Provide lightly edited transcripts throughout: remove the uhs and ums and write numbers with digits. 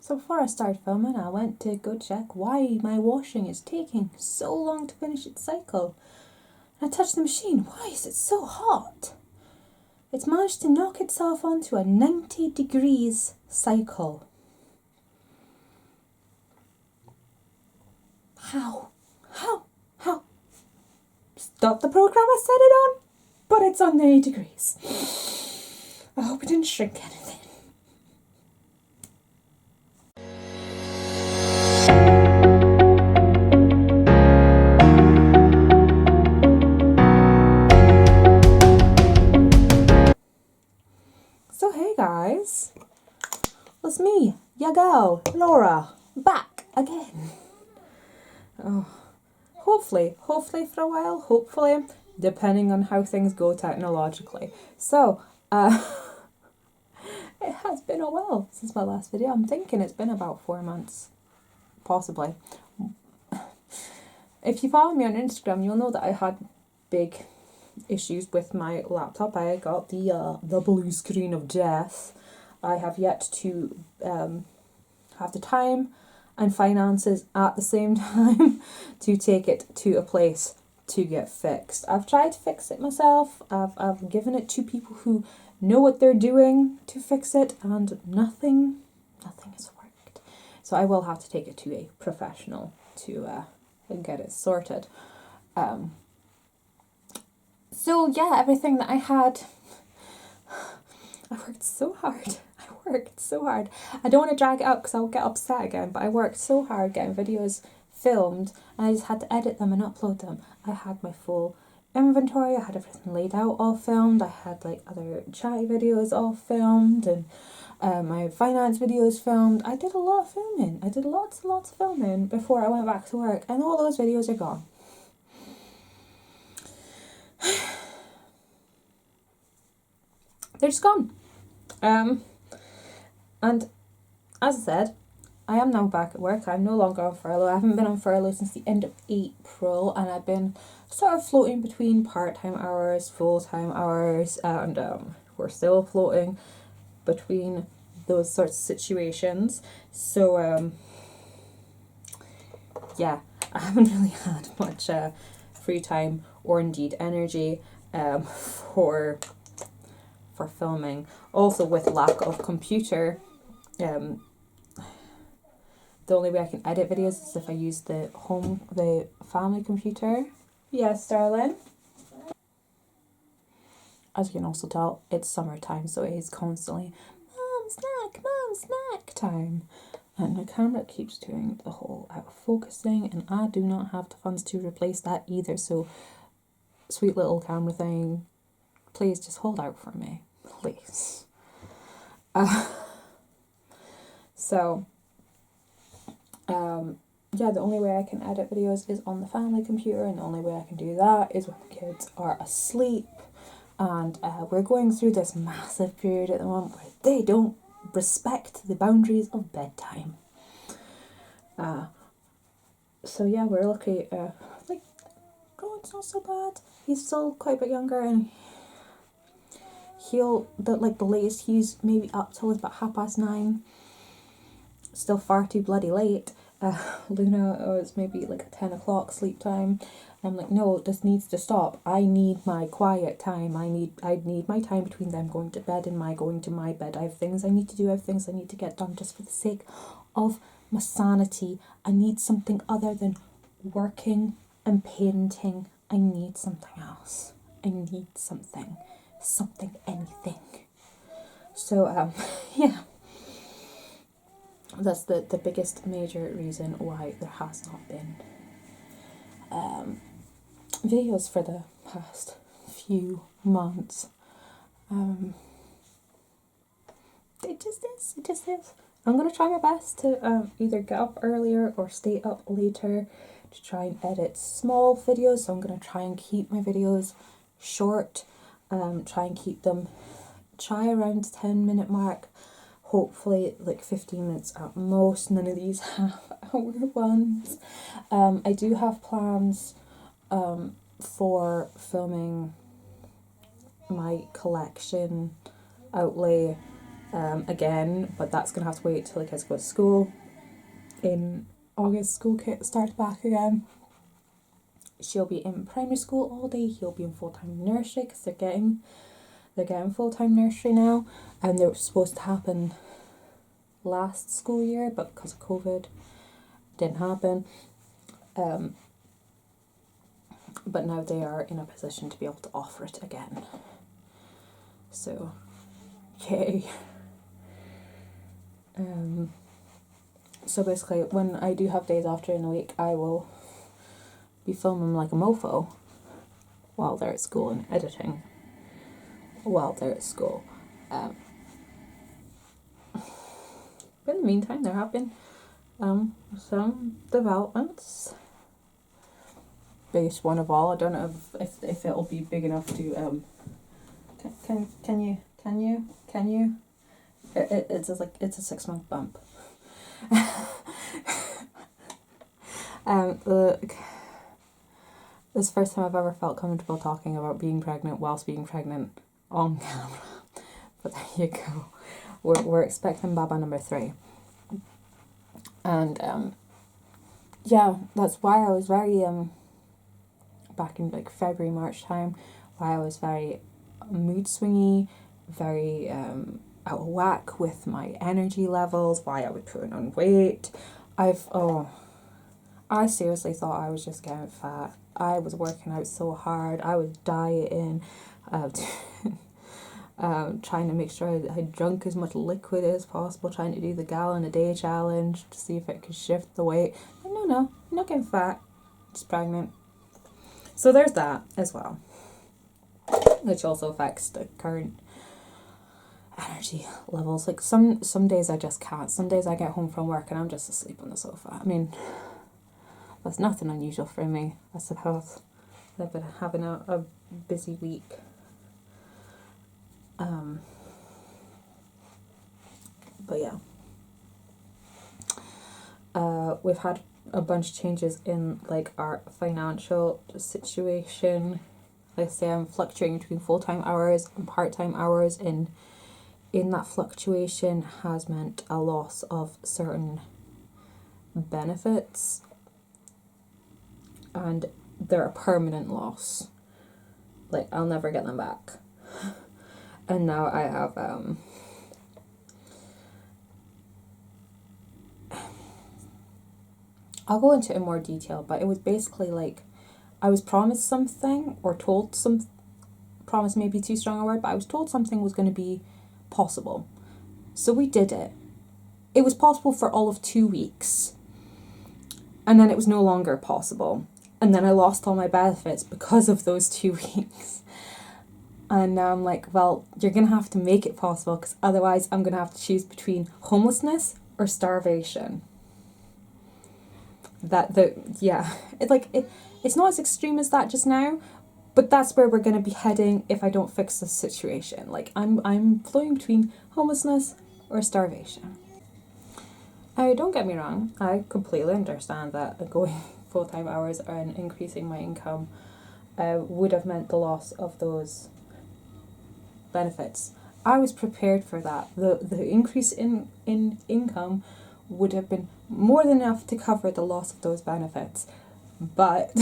So before I started filming, I went to go check why my washing is taking so long to finish its cycle. I touched the machine. Why is it so hot? It's managed to knock itself onto a 90 degrees cycle. How? Stop the program I set it on, but it's on 90 degrees. I hope it didn't shrink anything. So hey guys, it's me, your girl, Laura, back again. Hopefully for a while, hopefully, depending on how things go technologically. So, it has been a while since my last video. I'm thinking it's been about 4 months, possibly. If you follow me on Instagram, you'll know that I had big issues with my laptop. I got the blue screen of death. I have yet to have the time and finances at the same time to take it to a place to get fixed. I've tried to fix it myself. I've given it to people who know what they're doing to fix it, and nothing has worked. So I will have to take it to a professional to get it sorted. So yeah, everything that I had, I worked so hard. I don't want to drag it out because I'll get upset again, but I worked so hard getting videos filmed, and I just had to edit them and upload them. I had my full inventory, I had everything laid out, all filmed. I had like other chatty videos all filmed, and my finance videos filmed. I did a lot of filming. I did lots and lots of filming before I went back to work, and all those videos are gone. They're just gone. And as I said, I am now back at work. I'm no longer on furlough. I haven't been on furlough since the end of April, and I've been sort of floating between part-time hours, full-time hours, and we're still floating between those sorts of situations. So yeah, I haven't really had much free time or indeed energy for filming. Also, with lack of computer, the only way I can edit videos is if I use the family computer. Yes, darling. As you can also tell, it's summertime, so it is constantly mom snack time, and the camera keeps doing the whole out of focusing, and I do not have the funds to replace that either. So, sweet little camera thing, please just hold out for me, please. Yeah, the only way I can edit videos is on the family computer, and the only way I can do that is when the kids are asleep. And we're going through this massive period at the moment where they don't respect the boundaries of bedtime. So yeah, we're lucky. Rowan's not so bad. He's still quite a bit younger, and the latest he's maybe up till about 9:30. Still far too bloody late. Luna was maybe like 10 o'clock sleep time. I'm like, no, this needs to stop. I need my quiet time. I need my time between them going to bed and my going to my bed. I have things I need to do. I have things I need to get done just for the sake of my sanity. I need something other than working and painting. I need something else. I need something, anything. So, yeah. That's the biggest major reason why there has not been videos for the past few months. It just is. I'm going to try my best to either get up earlier or stay up later to try and edit small videos. So I'm going to try and keep my videos short, try and keep them around the 10-minute mark. Hopefully like 15 minutes at most, none of these half-hour ones. I do have plans for filming my collection outlay again, but that's going to have to wait till the kids go to school. In August, school starts back again. She'll be in primary school all day. He'll be in full-time nursery because they're getting full-time nursery now, and they were supposed to happen last school year, but because of COVID, didn't happen. But now they are in a position to be able to offer it again. So, yay. So basically, when I do have days off during the week, I will be filming like a mofo while they're at school and editing while they're at school. But in the meantime, there have been some developments. Biggest one of all, I don't know if it'll be big enough to can you it's a 6-month bump. This is the first time I've ever felt comfortable talking about being pregnant whilst being pregnant on camera. But there you go. We're expecting Baba number 3. And yeah, that's why I was very back in like February, March time, why I was very mood swingy, very out of whack with my energy levels, why I was putting on weight. I seriously thought I was just getting fat. I was working out so hard. I was dieting, trying to make sure I had drunk as much liquid as possible, trying to do the gallon a day challenge to see if it could shift the weight. But no, I'm not getting fat, just pregnant. So there's that as well, which also affects the current energy levels. Like some days I just can't. Some days I get home from work and I'm just asleep on the sofa. I mean, that's nothing unusual for me, I suppose. I've been having a busy week. But yeah. We've had a bunch of changes in like our financial situation. Like I say, I'm fluctuating between full-time hours and part-time hours, and in that fluctuation has meant a loss of certain benefits, and they're a permanent loss. Like, I'll never get them back. And now I have I'll go into it in more detail, but it was basically like I was promised something, or told some, promise may be too strong a word, but I was told something was going to be possible. So we did it. It was possible for all of 2 weeks. And then it was no longer possible. And then I lost all my benefits because of those 2 weeks. And now I'm like, well, you're going to have to make it possible, because otherwise I'm going to have to choose between homelessness or starvation. It's not as extreme as that just now, but that's where we're going to be heading if I don't fix this situation. Like, I'm floating between homelessness or starvation. Don't get me wrong, I completely understand that going full-time hours and increasing my income would have meant the loss of those benefits. I was prepared for that. The increase in income would have been more than enough to cover the loss of those benefits. But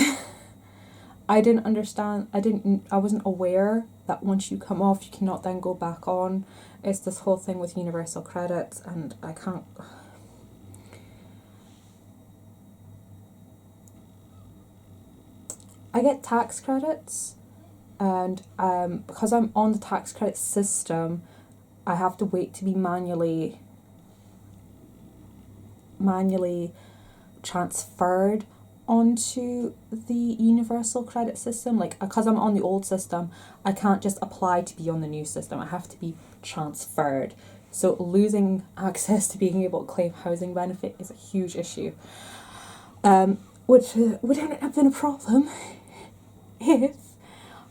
I didn't understand, I wasn't aware that once you come off, you cannot then go back on. It's this whole thing with universal credits, and I can't... I get tax credits, and because I'm on the tax credit system, I have to wait to be manually transferred onto the universal credit system. Like, because I'm on the old system, I can't just apply to be on the new system. I have to be transferred. So losing access to being able to claim housing benefit is a huge issue. Which wouldn't have been a problem if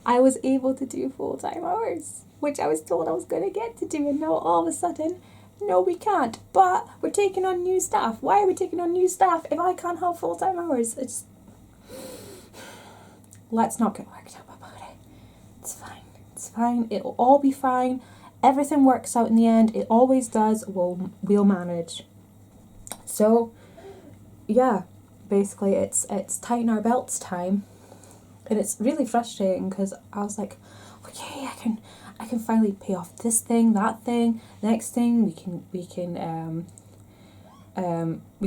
I was able to do full-time hours, which I was told I was going to get to do, and now all of a sudden, no, we can't, but we're taking on new staff. Why are we taking on new staff if I can't have full-time hours? Let's not get worked up about it. It's fine. It'll all be fine. everything works out in the end. It always does. We'll manage. So yeah, basically it's tighten our belts time, and it's really frustrating because I was like, okay, I can finally pay off this thing, that thing, next thing we can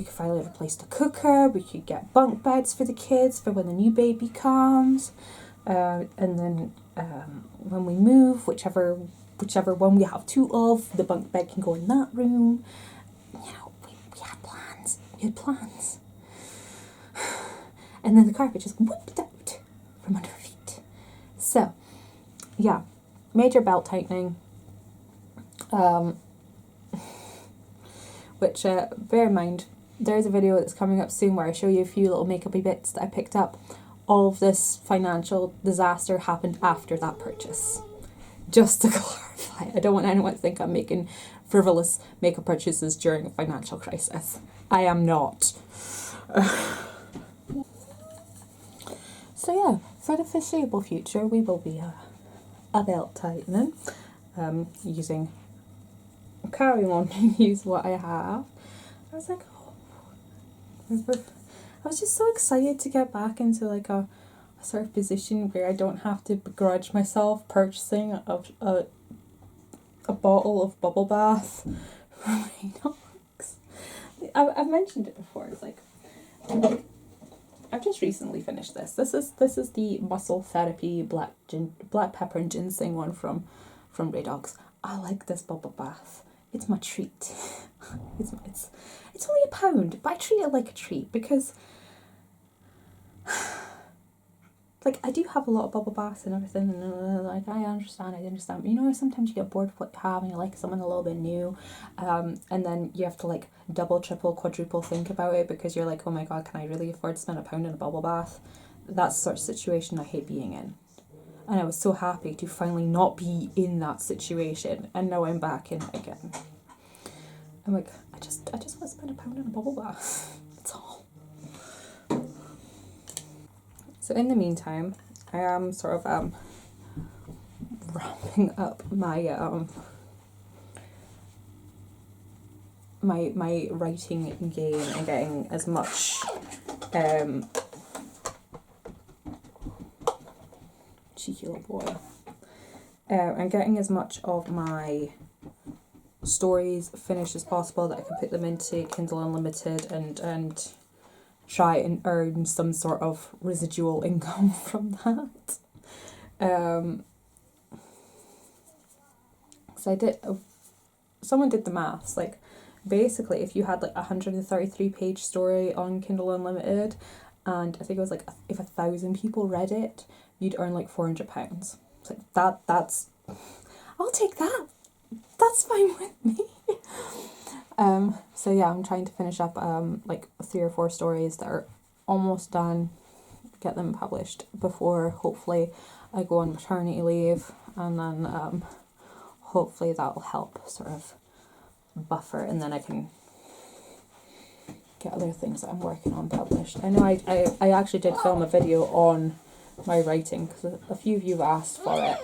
finally have a place to cooker. We could get bunk beds for the kids for when the new baby comes, and then when we move, whichever one we have two of, the bunk bed can go in that room. You know, we had plans. We had plans. And then the carpet just whipped out from under our feet. So, yeah, major belt tightening. Which, bear in mind, there's a video that's coming up soon where I show you a few little makeupy bits that I picked up. All of this financial disaster happened after that purchase. Just to clarify, I don't want anyone to think I'm making frivolous makeup purchases during a financial crisis. I am not. So yeah, for the foreseeable future, we will be a belt tightening, carrying on to use what I have. I was like, I was just so excited to get back into like a sort of position where I don't have to begrudge myself purchasing a bottle of bubble bath for my dogs. I've mentioned it before. It's like I've just recently finished this. This is the Muscle Therapy black pepper and ginseng one from Ray Dogs. I like this bubble bath. It's my treat. It's only £1, but I treat it like a treat because like I do have a lot of bubble baths and everything, and like I understand. But you know, sometimes you get bored with what you have and you like something a little bit new, and then you have to like double, triple, quadruple think about it because you're like, oh my god, can I really afford to spend £1 in a bubble bath? That's the sort of situation I hate being in. And I was so happy to finally not be in that situation, and now I'm back in it again. I'm like, I just want to spend £1 in a bubble bath. That's all. So in the meantime, I am sort of ramping up my my writing game and getting as much cheeky little boy. I'm getting as much of my stories finished as possible that I can put them into Kindle Unlimited and try and earn some sort of residual income from that. So someone did the maths, like basically if you had like 133 page story on Kindle Unlimited, and I think it was like if 1,000 people read it, you'd earn like £400. It's like that's I'll take that. That's fine with me. So yeah, I'm trying to finish up like 3 or 4 stories that are almost done, get them published before hopefully I go on maternity leave, and then hopefully that'll help sort of buffer, and then I can get other things that I'm working on published. I know I actually did film a video on my writing because a few of you asked for it,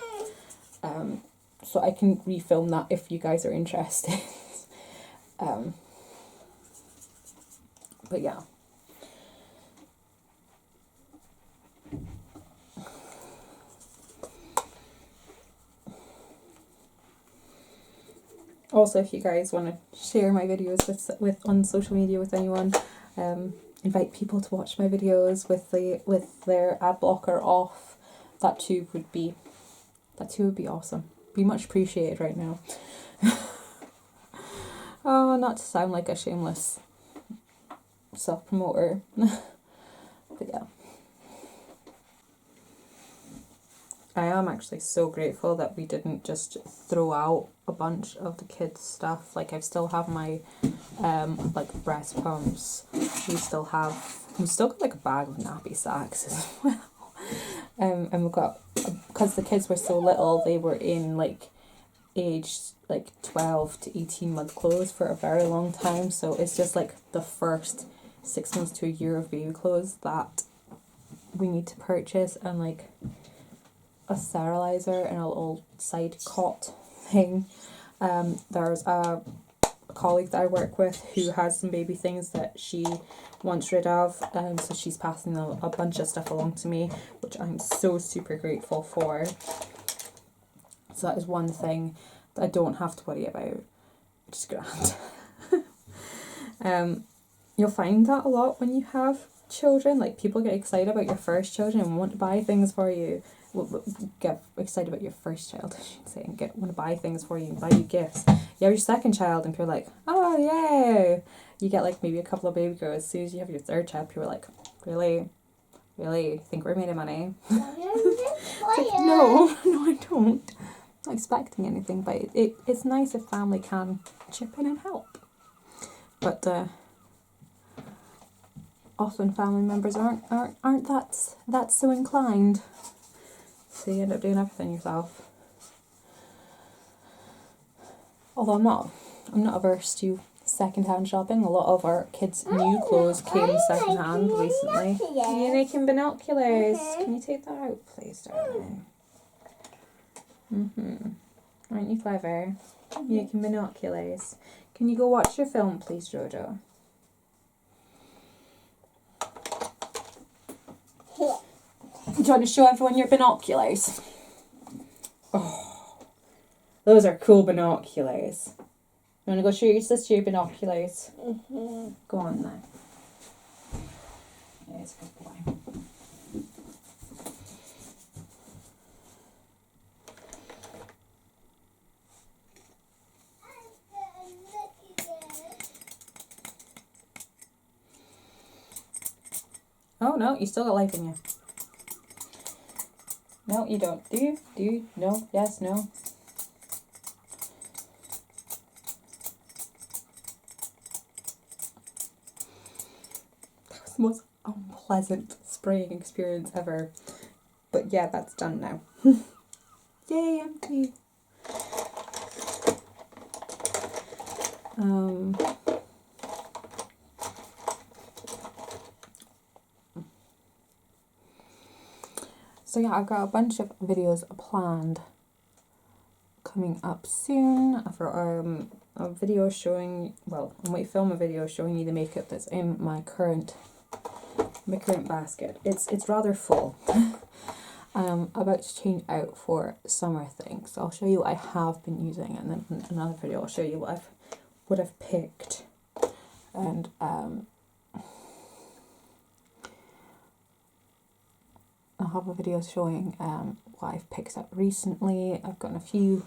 so I can refilm that if you guys are interested. But yeah. Also, if you guys want to share my videos with on social media with anyone, invite people to watch my videos with their ad blocker off. That too would be awesome. Be much appreciated right now. Oh, not to sound like a shameless self-promoter. But yeah. I am actually so grateful that we didn't just throw out a bunch of the kids' stuff. Like I still have my like breast pumps. We still got like a bag of nappy sacks as well. And we've got, because the kids were so little, they were in like aged like 12 to 18 month clothes for a very long time. So it's just like the first 6 months to a year of baby clothes that we need to purchase, and like a sterilizer and a little side cot thing. There's a colleague that I work with who has some baby things that she wants rid of, so she's passing a bunch of stuff along to me, which I'm so super grateful for. So that is one thing that I don't have to worry about, which is grand. You'll find that a lot when you have children. Like, people get excited about your first children and want to buy things for you. Get excited about your first child, I should say, and want to buy things for you and buy you gifts. You have your second child and people are like, oh yay! You get like maybe a couple of baby girls. As soon as you have your third child, people are like, really think we're made of money? It's like, no, I don't. I'm not expecting anything, but it's nice if family can chip in and help. But often family members aren't that so inclined. So you end up doing everything yourself. Although I'm not averse to second-hand shopping. A lot of our kids' new clothes came second-hand recently. You're making binoculars. Can you take that out, please, darling? Aren't you clever? You're making binoculars. Can you go watch your film, please, Jojo? Do you want to show everyone your binoculars? Oh, those are cool binoculars. You want to go show your sister your binoculars? Go on then. Yeah, it's a good boy. Oh no, you still got life in you. No, you don't. Do you? Do you? No? Yes? No? That was the most unpleasant spraying experience ever. But yeah, that's done now. Yay, empty. So yeah, I've got a bunch of videos planned coming up soon. I've got a video showing, well, I might film a video showing you the makeup that's in my current basket. It's rather full. I'm about to change out for summer things. So I'll show you what I have been using, and then in another video I'll show you what I've picked. And I'll have a video showing what I've picked up recently. I've gotten a few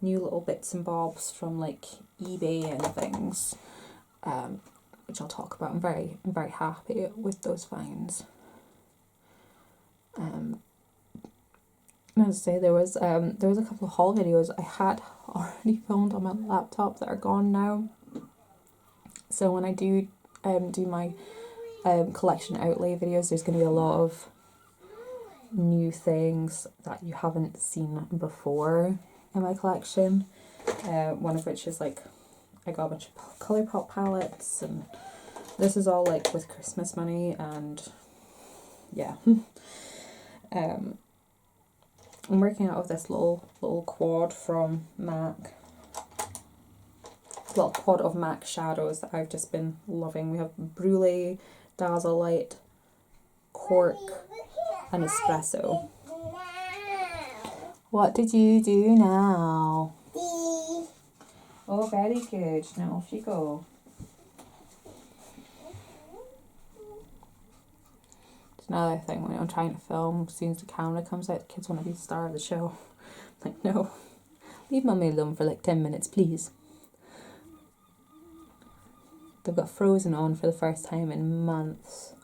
new little bits and bobs from like eBay and things, which I'll talk about. I'm very happy with those finds. As I say, there was a couple of haul videos I had already filmed on my laptop that are gone now. So when I do my collection outlay videos, there's going to be a lot of new things that you haven't seen before in my collection. One of which is like, I got a bunch of Colourpop palettes, and this is all like with Christmas money, and yeah. I'm working out of this little quad from MAC. Well, quad of MAC shadows that I've just been loving. We have Brulee, Dazzle Light, Cork, and Espresso. What did you do now? Oh, very good. Now off you go. It's another thing when I'm trying to film, as soon as the camera comes out, the kids want to be the star of the show. I'm like, no. Leave mummy alone for like 10 minutes, please. They've got Frozen on for the first time in months.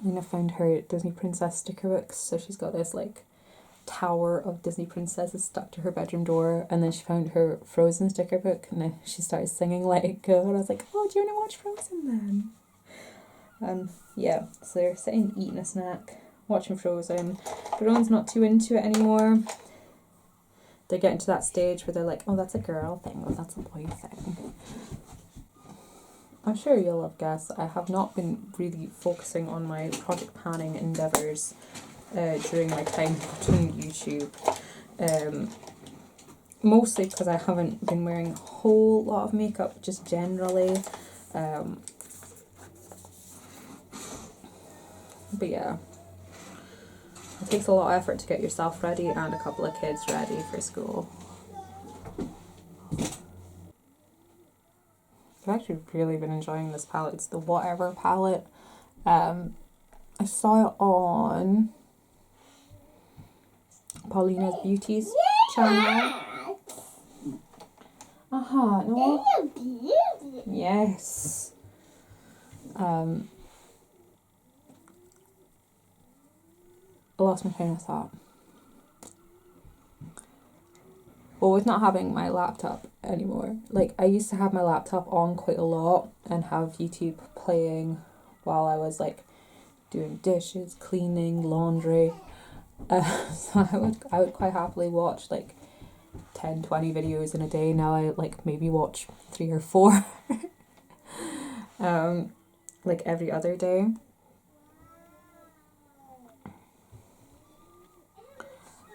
Lena found her Disney Princess sticker books, so she's got this like tower of Disney princesses stuck to her bedroom door, and then she found her Frozen sticker book, and then she started singing Let It Go, and I was like, oh, do you want to watch Frozen then? Yeah, so they're sitting eating a snack, watching Frozen. Baron's not too into it anymore. They're getting to that stage where they're like, oh, that's a girl thing, oh, that's a boy thing. I'm sure you'll have guessed I have not been really focusing on my project planning endeavours during my time watching YouTube. Mostly because I haven't been wearing a whole lot of makeup, just generally. But yeah, it takes a lot of effort to get yourself ready and a couple of kids ready for school. I've actually really been enjoying this palette. It's the Whatever palette. I saw it on Paulina's Beauties channel. No. Yes. I lost my train of thought. Well, with not having my laptop anymore, like I used to have my laptop on quite a lot and have YouTube playing while I was like doing dishes, cleaning, laundry. So I would quite happily watch like 10, 20 videos in a day. Now I like maybe watch 3 or 4 like every other day.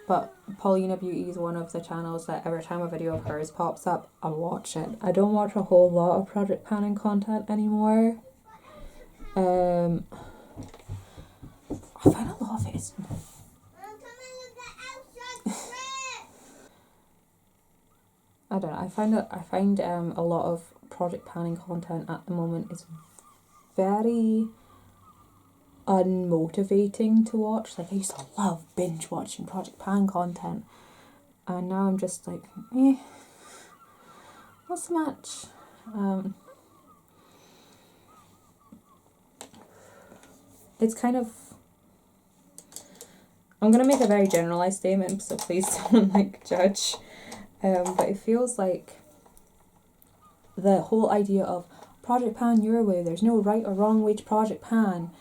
But Paulina Beauty is one of the channels that every time a video of hers pops up, I'll watch it. I don't watch a whole lot of project panning content anymore. I find a lot of it is... I don't know, I find a lot of project panning content at the moment is very unmotivating to watch. Like I used to love binge watching project pan content, and now I'm just like, not so much. It's kind of, I'm gonna make a very generalized statement, so please don't like judge. But it feels like the whole idea of project pan your way, there's no right or wrong way to project pan,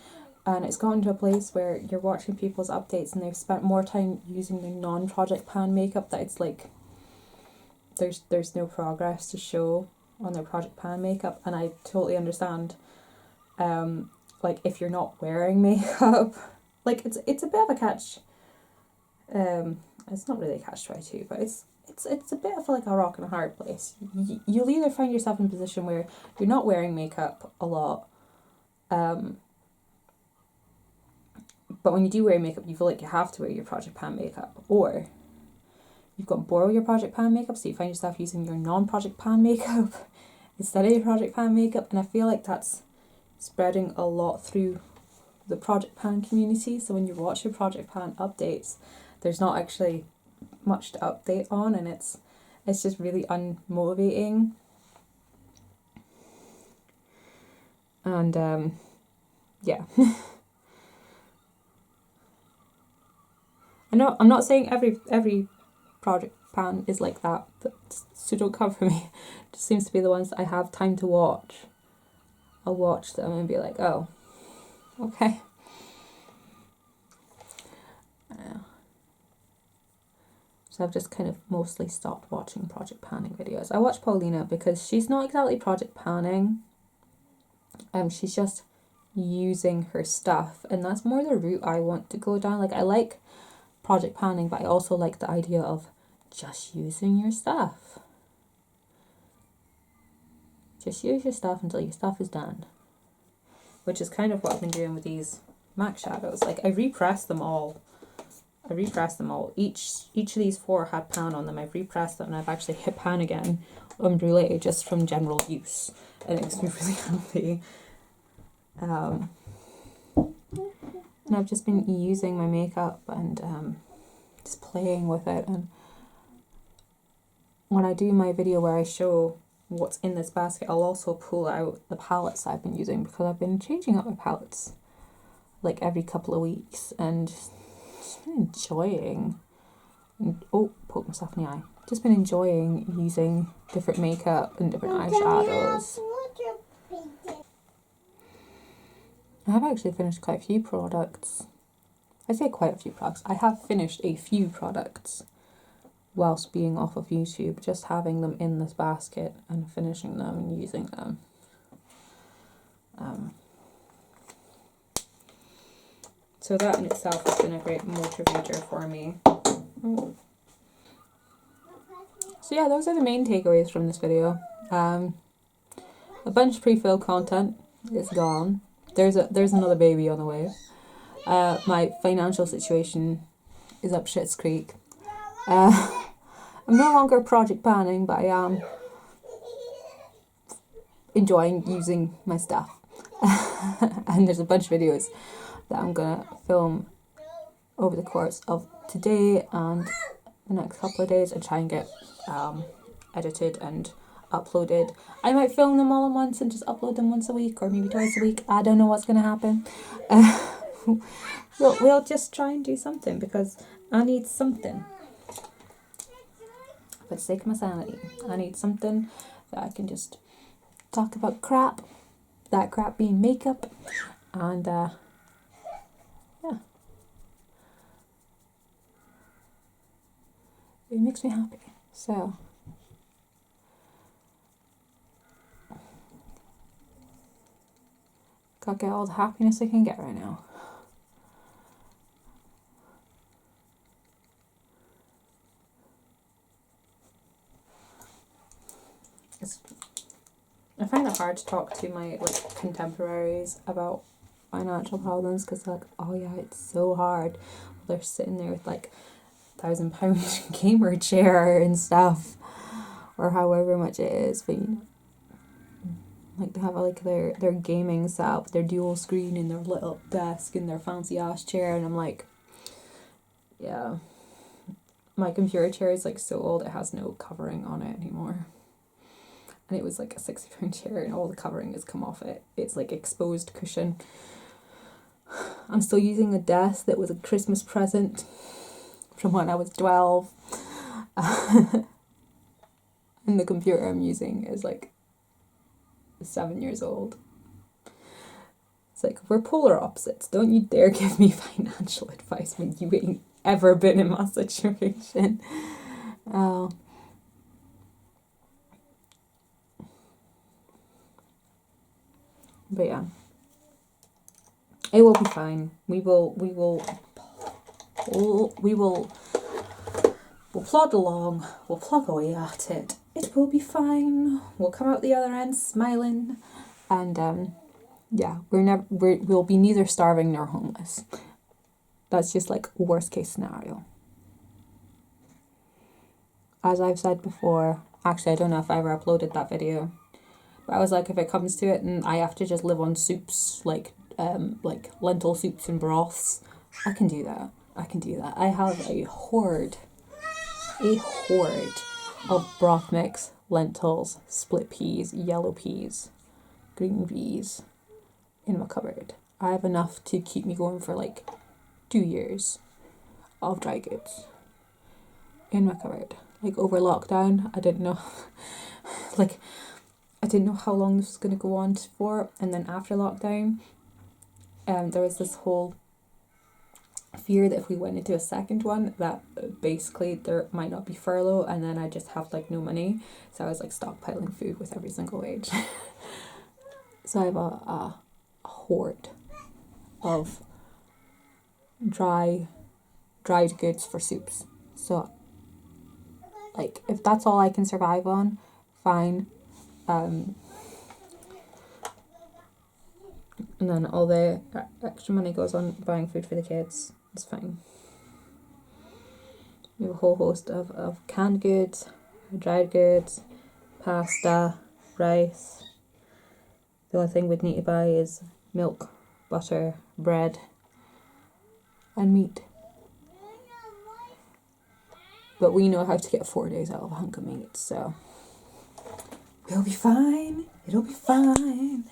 and it's gotten to a place where you're watching people's updates and they've spent more time using their non-project pan makeup that it's like there's no progress to show on their project pan makeup. And I totally understand, like if you're not wearing makeup, like it's a bit of a catch, it's not really a catch-22, but it's a bit of like a rock and a hard place. You'll either find yourself in a position where you're not wearing makeup a lot, but when you do wear makeup, you feel like you have to wear your project pan makeup, or you've got to borrow your project pan makeup, so you find yourself using your non-project pan makeup instead of your project pan makeup. And I feel like that's spreading a lot through the project pan community. So when you watch your project pan updates, there's not actually much to update on, and it's just really unmotivating. And yeah. I know I'm not saying every project pan is like that, but so don't come for me. It just seems to be the ones that I have time to watch. I'll watch them and be like, oh, okay. So I've just kind of mostly stopped watching project panning videos. I watch Paulina because she's not exactly project panning. She's just using her stuff, and that's more the route I want to go down. Like I like project panning, but I also like the idea of just using your stuff. Just use your stuff until your stuff is done. Which is kind of what I've been doing with these MAC shadows. Like I repressed them all. Each of these 4 had pan on them. I've repressed them and I've actually hit pan again on Brûlée just from general use. And it makes me really happy. And I've just been using my makeup and just playing with it. And when I do my video where I show what's in this basket, I'll also pull out the palettes I've been using, because I've been changing up my palettes like every couple of weeks, and just been enjoying, poke myself in the eye, just been enjoying using different makeup and different eyeshadows. I have actually finished quite a few products. I say quite a few products. I have finished a few products whilst being off of YouTube, just having them in this basket and finishing them and using them. So that in itself has been a great motivator for me. Oh. So yeah, those are the main takeaways from this video. A bunch of pre-filled content is gone. There's another baby on the way. My financial situation is up shit's creek. I'm no longer project planning, but I am enjoying using my stuff. And there's a bunch of videos that I'm gonna film over the course of today and the next couple of days and try and get edited and uploaded. I might film them all at once and just upload them once a week or maybe twice a week. I don't know what's gonna happen. We'll just try and do something because I need something. For the sake of my sanity, I need something that I can just talk about crap. That crap being makeup, and yeah. It makes me happy. So gotta get all the happiness I can get right now. I find it hard to talk to my contemporaries about financial problems because oh yeah, it's so hard. They're sitting there with £1,000 gamer chair and stuff, or however much it is, but they have their gaming setup, their dual screen and their lit up desk and their fancy ass chair, and I'm like, yeah, my computer chair is so old it has no covering on it anymore. And it was a £60 chair and all the covering has come off it. It's exposed cushion. I'm still using a desk that was a Christmas present from when I was 12. And the computer I'm using is 7 years old. It's we're polar opposites. Don't you dare give me financial advice when you ain't ever been in my situation. But yeah, it will be fine. We'll plod along. We'll plug away at it. It will be fine. We'll come out the other end smiling, and yeah, we'll be neither starving nor homeless. That's just worst case scenario. As I've said before, actually I don't know if I ever uploaded that video. But I was if it comes to it and I have to just live on soups, like lentil soups and broths, I can do that. I have a hoard of broth mix, lentils, split peas, yellow peas, green peas in my cupboard. I have enough to keep me going for 2 years of dry goods in my cupboard. Over lockdown, I didn't know I didn't know how long this was going to go on for, and then after lockdown, there was this whole fear that if we went into a second one, that basically there might not be furlough, and then I just have no money. So I was stockpiling food with every single wage. So I have a hoard of dried goods for soups. So if that's all I can survive on, fine. And then all the extra money goes on buying food for the kids. It's fine. We have a whole host of canned goods, dried goods, pasta, rice. The only thing we'd need to buy is milk, butter, bread, and meat. But we know how to get 4 days out of a hunk of meat, so we'll be fine. It'll be fine.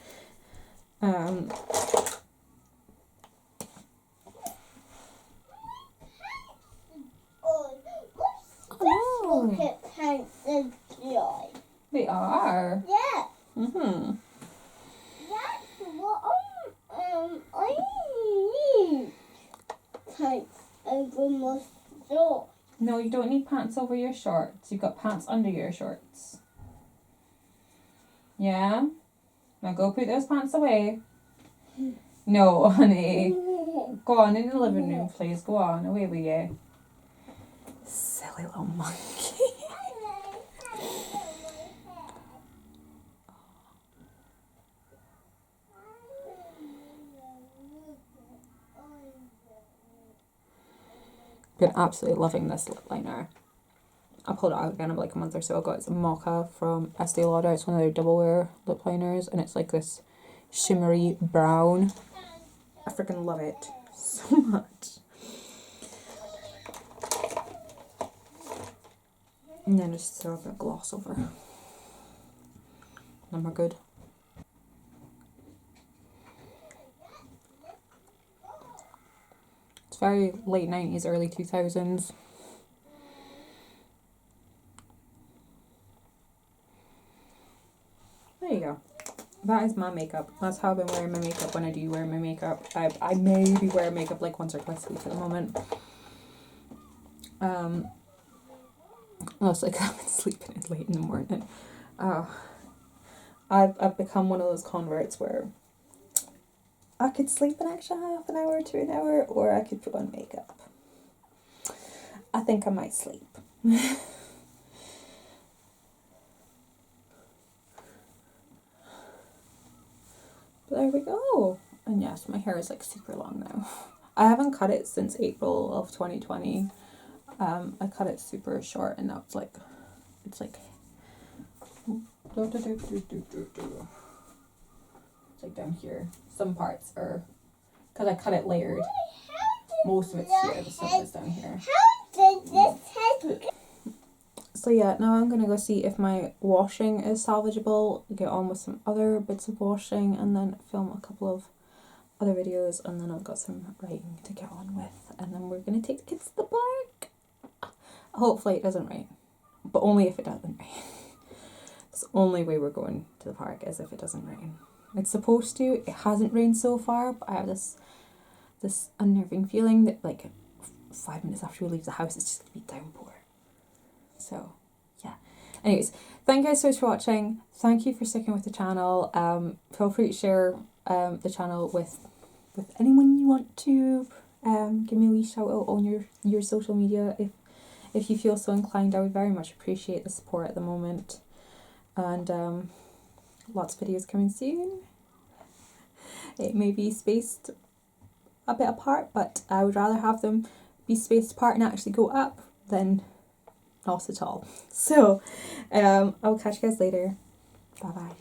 Pocket pants joy. They are. Yeah. Mhm. That's what I need. Pants over my shorts. No, you don't need pants over your shorts. You've got pants under your shorts. Yeah? Now go put those pants away. No, honey. Go on, in the living room, please. Go on, away with you. Silly little monkey. Been absolutely loving this lip liner. I pulled it out again like a month or so ago. It's a Mocha from Estee Lauder. It's one of their double wear lip liners, and it's like this shimmery brown. I freaking love it so much. And then just throw a bit of gloss over. Then we're good. It's very late 90s, early 2000s. There you go. That is my makeup. That's how I've been wearing my makeup when I do wear my makeup. I maybe wear makeup like once or twice a week at the moment. It's like I've been sleeping in late in the morning. I've become one of those converts where I could sleep an extra half an hour to an hour, or I could put on makeup. I think I might sleep. But there we go. And yes, my hair is like super long now. I haven't cut it since April of 2020. I cut it super short, and now it's like it's like down here. Some parts are, because I cut it layered. Most of it's here, the stuff is down here. How did this head? So yeah, now I'm going to go see if my washing is salvageable, get on with some other bits of washing, and then film a couple of other videos, and then I've got some writing to get on with, and then we're going to take the kids to the park. Hopefully it doesn't rain, but only if it doesn't rain. It's the only way we're going to the park is if it doesn't rain. It's supposed to. It hasn't rained so far, but I have this unnerving feeling that like 5 minutes after we leave the house, it's just going to be downpour. So, yeah. Anyways, thank you guys so much for watching. Thank you for sticking with the channel. Feel free to share the channel with anyone you want to. Give me a wee shout out on your social media if you feel so inclined. I would very much appreciate the support at the moment. And lots of videos coming soon. It may be spaced a bit apart, but I would rather have them be spaced apart and actually go up than not at all. So, I'll catch you guys later. Bye bye.